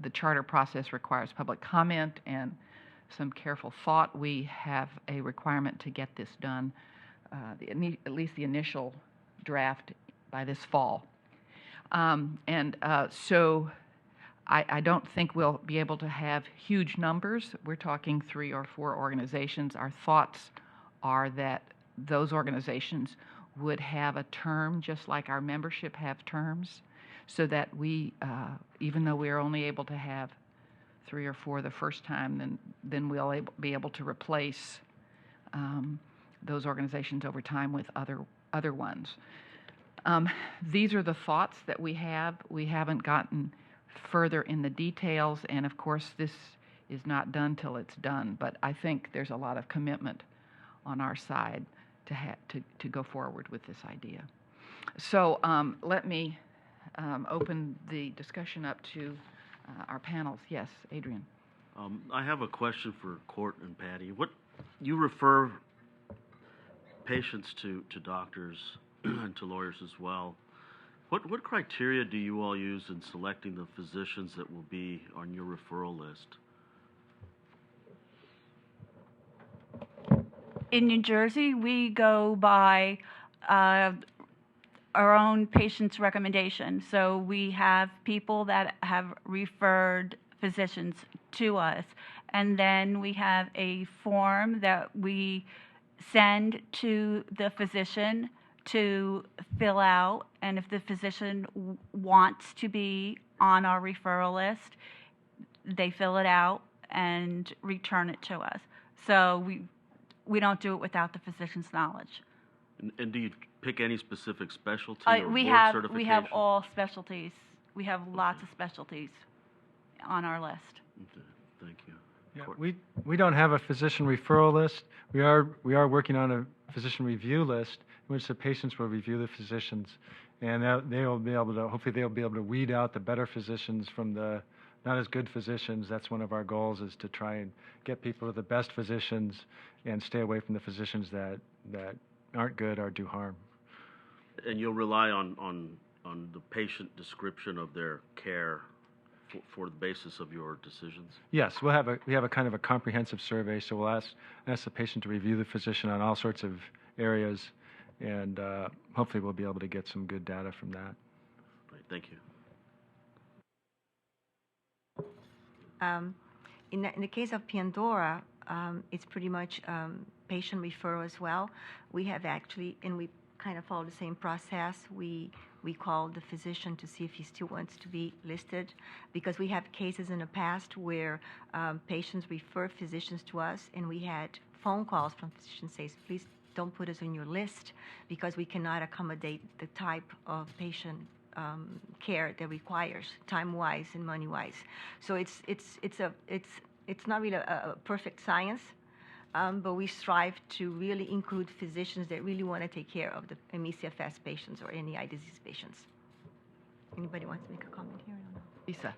The charter process requires public comment and some careful thought. We have a requirement to get this done, at least the initial draft, by this fall. So I don't think we'll be able to have huge numbers. We're talking 3 or 4 organizations. Our thoughts are that those organizations would have a term just like our membership have terms, so that we, even though we are only able to have 3 or 4 the first time, then we'll be able to replace those organizations over time with other ones. These are the thoughts that we have. We haven't gotten further in the details, and of course this is not done till it's done, but I think there's a lot of commitment on our side to go forward with this idea. So let me open the discussion up to our panels. Yes, Adrian. I have a question for Court and Patty. What you refer patients to doctors and to lawyers as well. What criteria do you all use in selecting the physicians that will be on your referral list? In New Jersey, we go by our own patient's recommendation. So we have people that have referred physicians to us, and then we have a form that we send to the physician to fill out, and if the physician wants to be on our referral list, they fill it out and return it to us. So we don't do it without the physician's knowledge. And do you pick any specific specialty or we board have certification? all specialties. We have lots of specialties on our list. Okay, thank you. Yeah, we don't have a physician referral list. We are working on a physician review list in which the patients will review the physicians, and they'll be able to, hopefully they'll be able to weed out the better physicians from the not as good physicians. That's one of our goals, is to try and get people to the best physicians and stay away from the physicians that aren't good or do harm. And you'll rely on the patient description of their care for the basis of your decisions? Yes, we have a kind of a comprehensive survey, so we'll ask the patient to review the physician on all sorts of areas, and hopefully we'll be able to get some good data from that. Right, thank you. In the case of Pandora, it's pretty much patient referral as well. We have actually, and we kind of follow the same process. We call the physician to see if he still wants to be listed, because we have cases in the past where patients refer physicians to us, and we had phone calls from physicians saying, please don't put us on your list because we cannot accommodate the type of patient care that requires, time-wise and money-wise. So it's not really a perfect science, but we strive to really include physicians that really want to take care of the ME/CFS patients or any eye disease patients. Anybody wants to make a comment here? Lisa.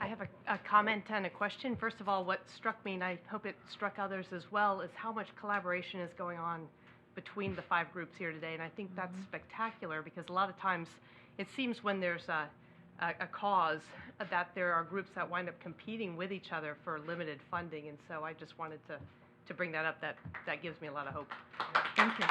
I have a comment and a question. First of all, what struck me, and I hope it struck others as well, is how much collaboration is going on between the 5 groups here today. And I think that's spectacular, because a lot of times it seems when there's a cause that there are groups that wind up competing with each other for limited funding. And so I just wanted to bring that up. That gives me a lot of hope. Thank you.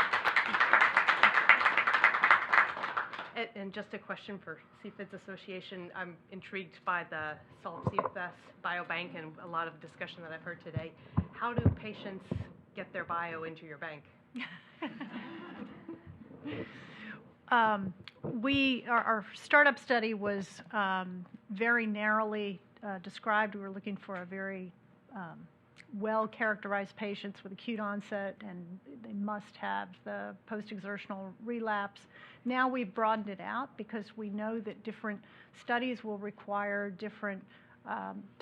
And just a question for CFIDS Association. I'm intrigued by the Salt CFS Biobank and a lot of discussion that I've heard today. How do patients get their bio into your bank? Our startup study was very narrowly described. We were looking for a very well-characterized patients with acute onset, and they must have the post-exertional relapse. Now we've broadened it out because we know that different studies will require different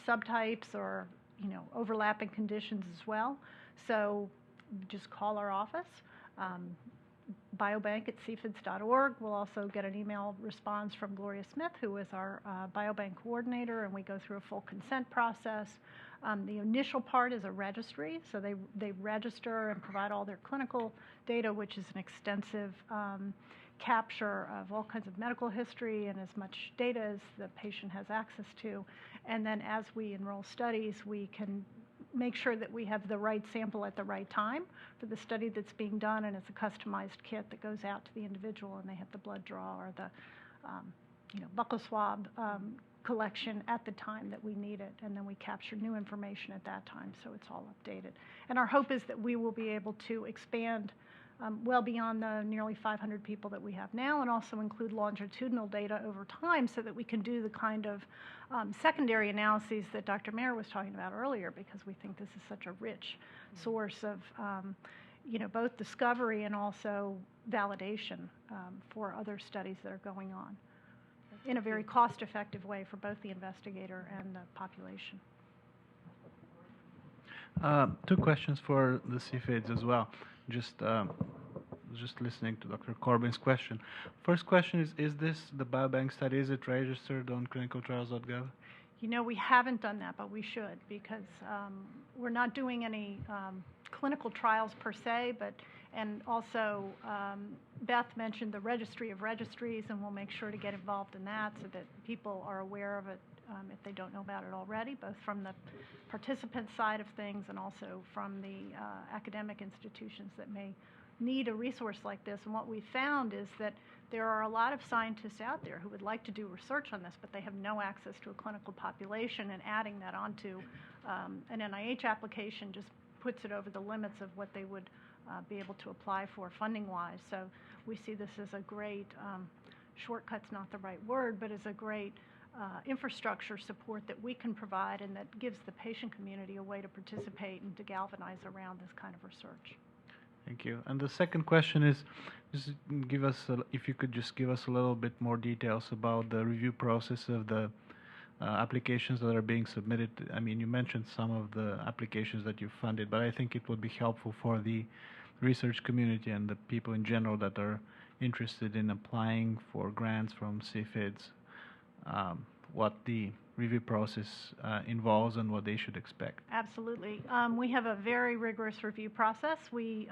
subtypes or overlapping conditions as well. So just call our office. biobank@cfids.org. We'll also get an email response from Gloria Smith, who is our biobank coordinator, and we go through a full consent process. The initial part is a registry, so they register and provide all their clinical data, which is an extensive capture of all kinds of medical history and as much data as the patient has access to. And then as we enroll studies, we can make sure that we have the right sample at the right time for the study that's being done, and it's a customized kit that goes out to the individual, and they have the blood draw or the buccal swab collection at the time that we need it, and then we capture new information at that time, so it's all updated. And our hope is that we will be able to expand well beyond the nearly 500 people that we have now, and also include longitudinal data over time so that we can do the kind of secondary analyses that Dr. Mayer was talking about earlier, because we think this is such a rich source of both discovery and also validation for other studies that are going on in a very cost-effective way for both the investigator and the population. Two questions for the CFIDS as well. Just listening to Dr. Corbin's question. First question is this the biobank study, is it registered on clinicaltrials.gov? We haven't done that, but we should, because we're not doing any clinical trials per se, and also Beth mentioned the registry of registries, and we'll make sure to get involved in that so that people are aware of it if they don't know about it already, both from the participant side of things and also from the academic institutions that may need a resource like this. And what we found is that there are a lot of scientists out there who would like to do research on this, but they have no access to a clinical population, and adding that onto an NIH application just puts it over the limits of what they would be able to apply for funding-wise. So we see this as a great, shortcut's not the right word, but as a great infrastructure support that we can provide, and that gives the patient community a way to participate and to galvanize around this kind of research. Thank you. And the second question is, just give us, if you could just give us a little bit more details about the review process of the applications that are being submitted. I mean, you mentioned some of the applications that you funded, but I think it would be helpful for the research community and the people in general that are interested in applying for grants from CFIDS, what the review process involves and what they should expect. Absolutely. We have a very rigorous review process. We,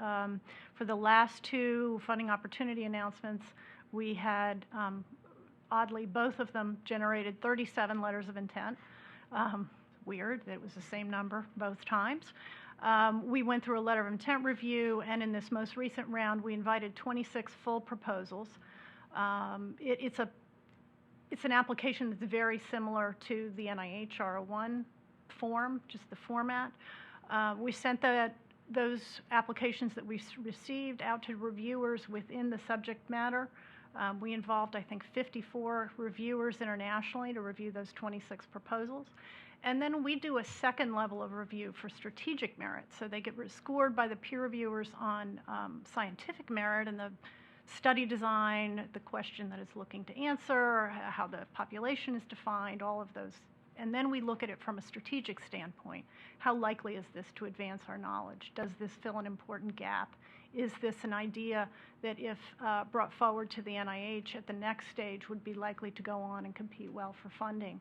for the last two funding opportunity announcements, we had, oddly, both of them generated 37 letters of intent. Weird, that it was the same number both times. We went through a letter of intent review, and in this most recent round, we invited 26 full proposals. It's an application that's very similar to the NIH R01 form, just the format. We sent those applications that we received out to reviewers within the subject matter. We involved, I think, 54 reviewers internationally to review those 26 proposals. And then we do a second level of review for strategic merit. So they get scored by the peer reviewers on scientific merit and the study design, the question that it's looking to answer, how the population is defined, all of those. And then we look at it from a strategic standpoint. How likely is this to advance our knowledge? Does this fill an important gap? Is this an idea that, if brought forward to the NIH at the next stage, would be likely to go on and compete well for funding?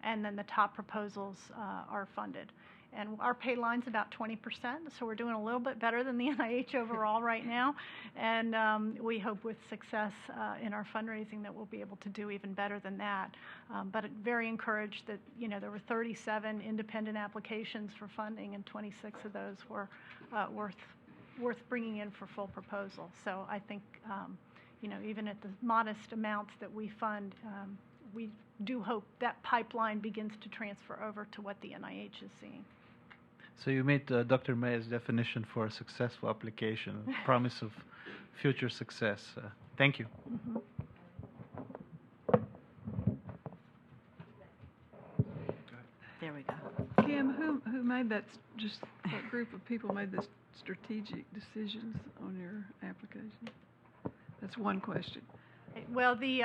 And then the top proposals are funded. And our pay line's about 20%, so we're doing a little bit better than the NIH overall right now. And we hope with success in our fundraising that we'll be able to do even better than that. But very encouraged that, there were 37 independent applications for funding, and 26 of those were worth bringing in for full proposal. So I think, even at the modest amounts that we fund, we do hope that pipeline begins to transfer over to what the NIH is seeing. So you made Dr. Mayer's definition for a successful application, promise of future success. Thank you. Mm-hmm. There we go. Kim, who made that, just what group of people made the strategic decisions on your application? That's one question. Well, the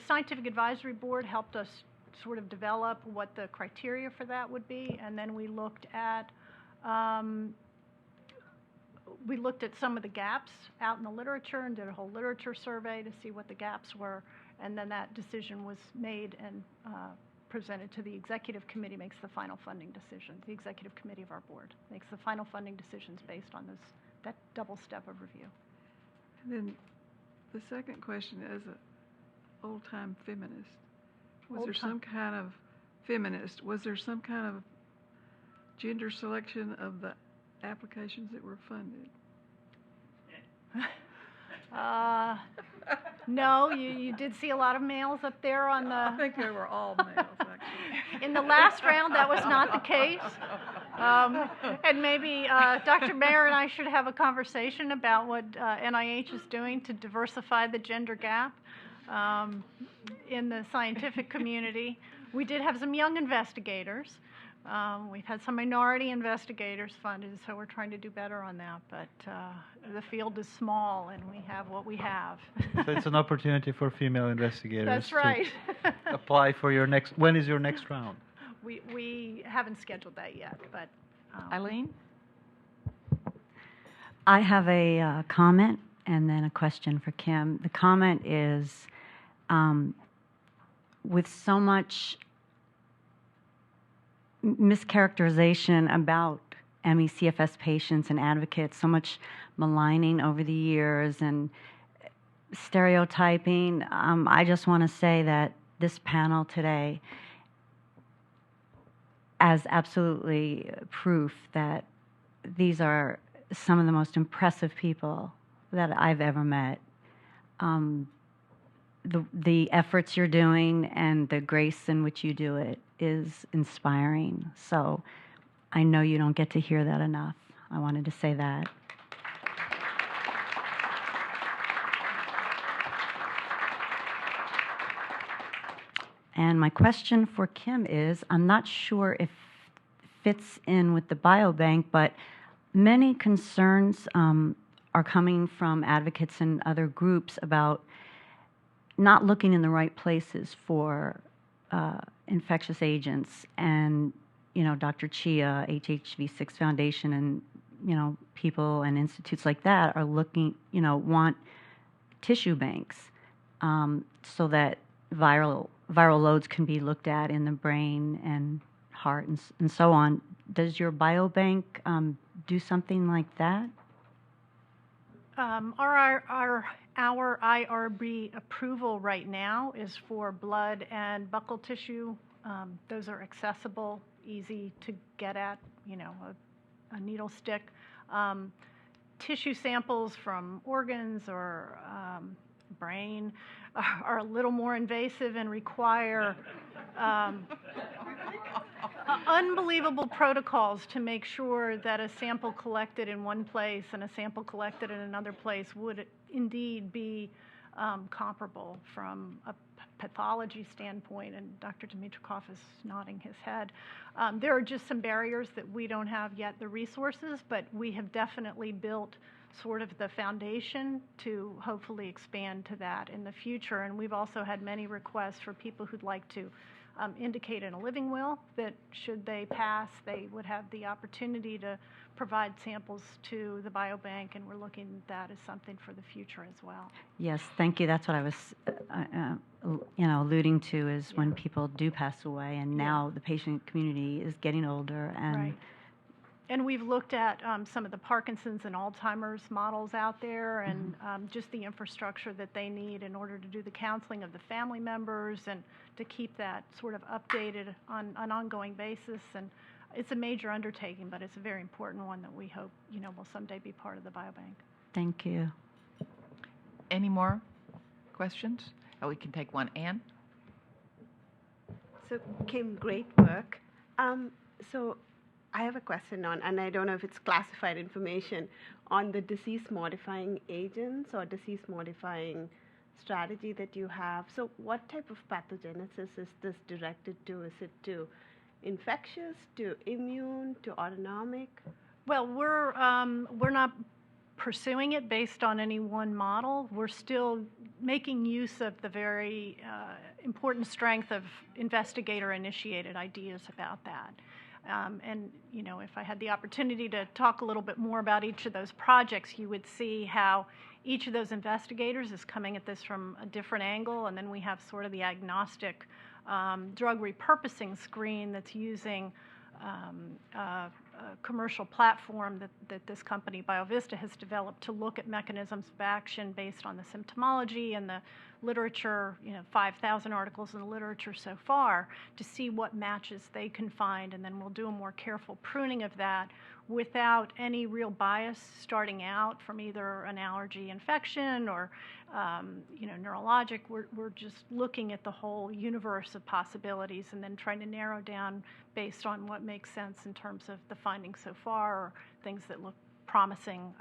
Scientific Advisory Board helped us sort of develop what the criteria for that would be, and then we looked at some of the gaps out in the literature and did a whole literature survey to see what the gaps were, and then that decision was made and presented to the executive committee, makes the final funding decision. The executive committee of our board makes the final funding decisions based on that double step of review. And then the second question, as an old-time feminist, was there some kind of gender selection of the applications that were funded? No, you did see a lot of males up there on the... I think they were all males, actually. In the last round, that was not the case. And maybe Dr. Mayer and I should have a conversation about what NIH is doing to diversify the gender gap in the scientific community. We did have some young investigators. We've had some minority investigators funded, so we're trying to do better on that. But the field is small, and we have what we have. So it's an opportunity for female investigators. That's right. To apply for your next. When is your next round? We haven't scheduled that yet, but. Eileen? I have a comment and then a question for Kim. The comment is, with so much mischaracterization about ME/CFS patients and advocates, so much maligning over the years and stereotyping, I just want to say that this panel today as absolutely proof that these are some of the most impressive people that I've ever met. The efforts you're doing and the grace in which you do it is inspiring. So I know you don't get to hear that enough. I wanted to say that. And my question for Kim is, I'm not sure if it fits in with the biobank, but many concerns are coming from advocates and other groups about not looking in the right places for infectious agents. And, you know, Dr. Chia, HHV6 Foundation, and, you know, people and institutes like that are looking, you know, want tissue banks so that viral loads can be looked at in the brain and heart and so on. Does your biobank do something like that? Our IRB approval right now is for blood and buccal tissue. Those are accessible, easy to get at, you know, a needle stick. Tissue samples from organs or brain are a little more invasive and require unbelievable protocols to make sure that a sample collected in one place and a sample collected in another place would indeed be comparable from a pathology standpoint, and Dr. Dimitrikov is nodding his head. There are just some barriers that we don't have yet the resources, but we have definitely built sort of the foundation to hopefully expand to that in the future. And we've also had many requests for people who'd like to indicate in a living will that should they pass, they would have the opportunity to provide samples to the biobank, and we're looking at that as something for the future as well. Yes, thank you. That's what I was, you know, alluding to is when people do pass away, and now the patient community is getting older, and right. And we've looked at some of the Parkinson's and Alzheimer's models out there, and just the infrastructure that they need in order to do the counseling of the family members and to keep that sort of updated on an ongoing basis. And it's a major undertaking, but it's a very important one that we hope, you know, will someday be part of the biobank. Thank you. Any more questions? Oh, we can take one. Anne? So, Kim, great work. So I have a question on, and I don't know if it's classified information, on the disease-modifying agents or disease-modifying strategy that you have. So what type of pathogenesis is this directed to? Is it to infectious to immune to autonomic? Well, we're not pursuing it based on any one model. We're still making use of the very important strength of investigator-initiated ideas about that. And, you know, if I had the opportunity to talk a little bit more about each of those projects, you would see how each of those investigators is coming at this from a different angle, and then we have sort of the agnostic drug repurposing screen that's using a commercial platform that this company, BioVista, has developed to look at mechanisms of action based on the symptomology and the literature, you know, 5,000 articles in the literature so far, to see what matches they can find, and then we'll do a more careful pruning of that without any real bias starting out from either an allergy infection or, you know, neurologic. We're just looking at the whole universe of possibilities and then trying to narrow down based on what makes sense in terms of the findings so far or things that look promising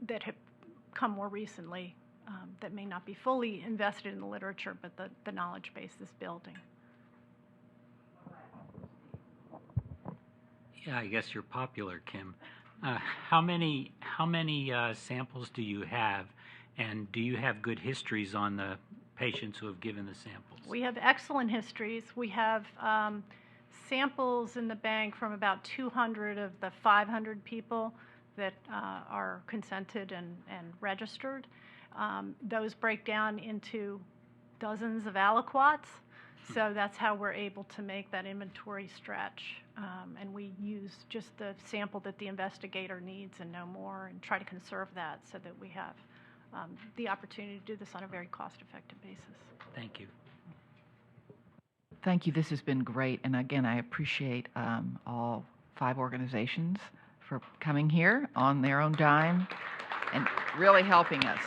that have come more recently that may not be fully invested in the literature, but the knowledge base is building. Yeah, I guess you're popular, Kim. How many samples do you have, and do you have good histories on the patients who have given the samples? We have excellent histories. We have samples in the bank from about 200 of the 500 people that are consented and registered. Those break down into dozens of aliquots. So that's how we're able to make that inventory stretch. And we use just the sample that the investigator needs and no more, and try to conserve that so that we have the opportunity to do this on a very cost-effective basis. Thank you. Thank you. This has been great. And again, I appreciate all 5 organizations for coming here on their own dime and really helping us.